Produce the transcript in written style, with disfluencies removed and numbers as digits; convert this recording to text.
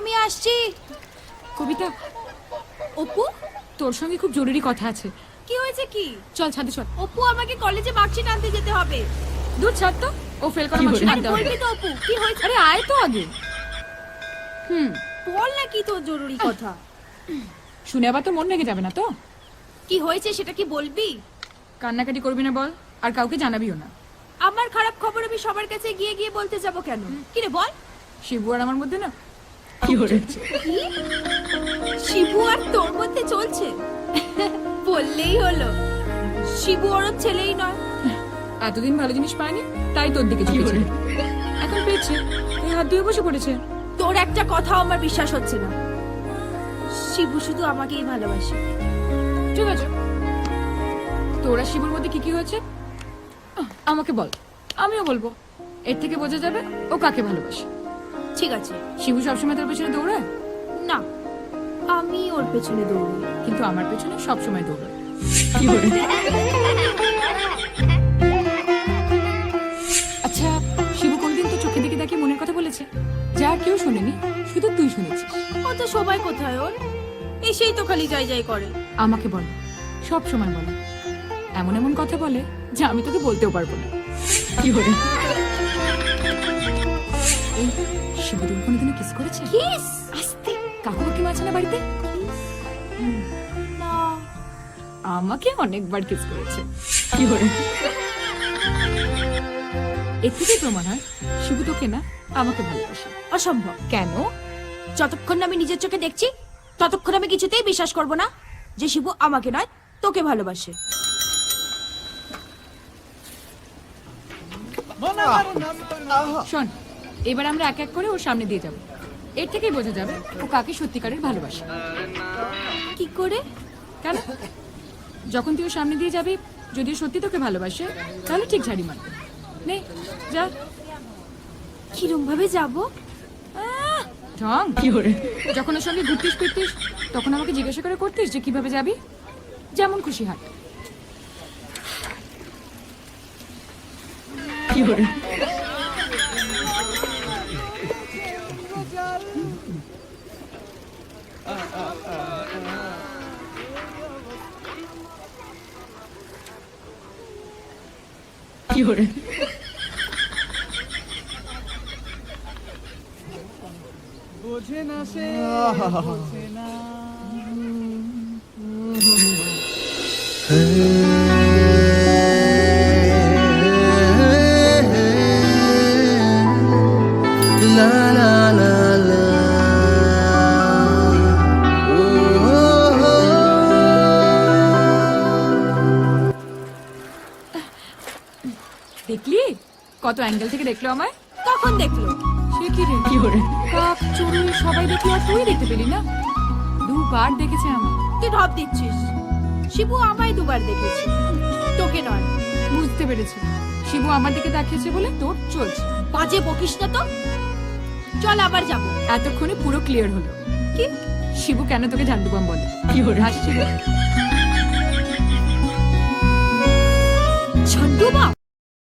আমি আসছি। কবিতা, অপু, তোর সঙ্গে খুব জরুরি কথা আছে। কি হয়েছে কি? চল ছাদে চল। অপু, আমাকে কলেজে মার্কশিট আনতে যেতে হবে। দূর ছাড় তো, ও ফেল করা মার্কশিট আনতে হবে। বলবি তো অপু, কি হয়েছে? আরে আয় তো আগে। বল না কি তোর জরুরি কথা। শুনে আবার তো মন রেগে যাবে না তো? কি হয়েছে সেটা কি বলবি? কান্নাকাটি করবি না বল, আর কাউকে জানাবিও না। আমার খারাপ খবর আমি সবার কাছে গিয়ে গিয়ে বলতে যাব কেন? কি রে বল। শিবু আর আমার মধ্যে না কি হয়েছে? কি? শিবু আর তোর মধ্যে চলছে? বললেই হলো। শিবু ওর ছেলেই নয়। এতদিন ভালো জিনিস পায়নি, তাই তোর দিকে ঝুঁকেছে। এখন পেয়েছে, এই হাত ধুয়ে বসে পড়েছে। তোর একটা কথা আমার বিশ্বাস হচ্ছে না। শিবু শুধু আমাকেই ভালোবাসে। ঠিক আছে, তোরা শিবুর মধ্যে কি কি হয়েছে আমাকে বল, আমিও বলবো। এর থেকে বোঝা যাবে ও কাকে ভালোবাসে। ঠিক আছে। শিবু সবসময় তোর পেছনে দৌড়ায় না, আমি ওর পেছনে দৌড়ই। কিন্তু আমার পেছনে সবসময় দৌড়ায়। আচ্ছা, শিবু কোনদিন তো চোখে দিকে দেখে মনের কথা বলেছে? যা কেউ শোনেনি, শুধু তুই শুনেছিস। ও তো সবাই কোথায় ওর, এসেই তো খালি যাই যাই করে। আমাকে বল, সব সময় বলে। এমন এমন কথা বলে যা আমি তোকে বলতেও পারবো না। কি হরে, এই শিবু তুমি কোনোদিনও কিস করেছে? কিস? আস্তে, কাকু কাকিমা আছে না বাড়িতে? না। আমাকে অনেকবার কিস করেছে। কি হরে, এর থেকেই প্রমাণ হয় শিবু তোকে না আমাকে ভালোবাসে। অসম্ভব। কেন? যতক্ষণ না আমি নিজের চোখে দেখছি ততক্ষণ আমি কিছুতেই বিশ্বাস করব না যে শিবু আমাকে নয় তোকে ভালোবাসে। শোন, এবার আমরা এক এক করে ওর সামনে দিয়ে যাব। এর থেকেই বোঝা যাবে ও কাকে সত্যিকারের ভালোবাসে। কি করে? কেন? যখন তুই ওর সামনে দিয়ে যাবি, যদি ও সত্যি তোকে ভালোবাসে তাহলে ঠিক ঝাড়ি মারবে। নে যা। কিরম ভাবে যাব? ঢং কি হরে, যখন ওর সঙ্গে ঘুরতিস ফিরতিস তখন আমাকে জিজ্ঞাসা করে করতিস যে কিভাবে যাবি। যেমন খুশি হাঁট। কি হরে, কি হরে, বোঝে না সে, বোঝে না। La la la la. দেখলি কত অ্যাঙ্গেল থেকে দেখলো আমায়? কখন দেখলো? সে কি রে, কি হরে, কাক চড়ুই সবাই দেখলো আর তুই দেখতে পেলি না? দুবার দেখেছে আমায়। তুই ঢপ দিচ্ছিস। শিবু আমায় দুবার দেখেছে, তোকে নয়। বুঝতে পেরেছি, শিবু আমার দিকে তাকিয়েছে বলে তোর চলছে। বাজে বকিস না তো। চল আবার যাব। এতক্ষণে পুরো ক্লিয়ার হলো কি? শিবু কেন তোকে ঝান্ডুবাম বলে। কি হরে হাসছিল। ঝন্ডুবাম?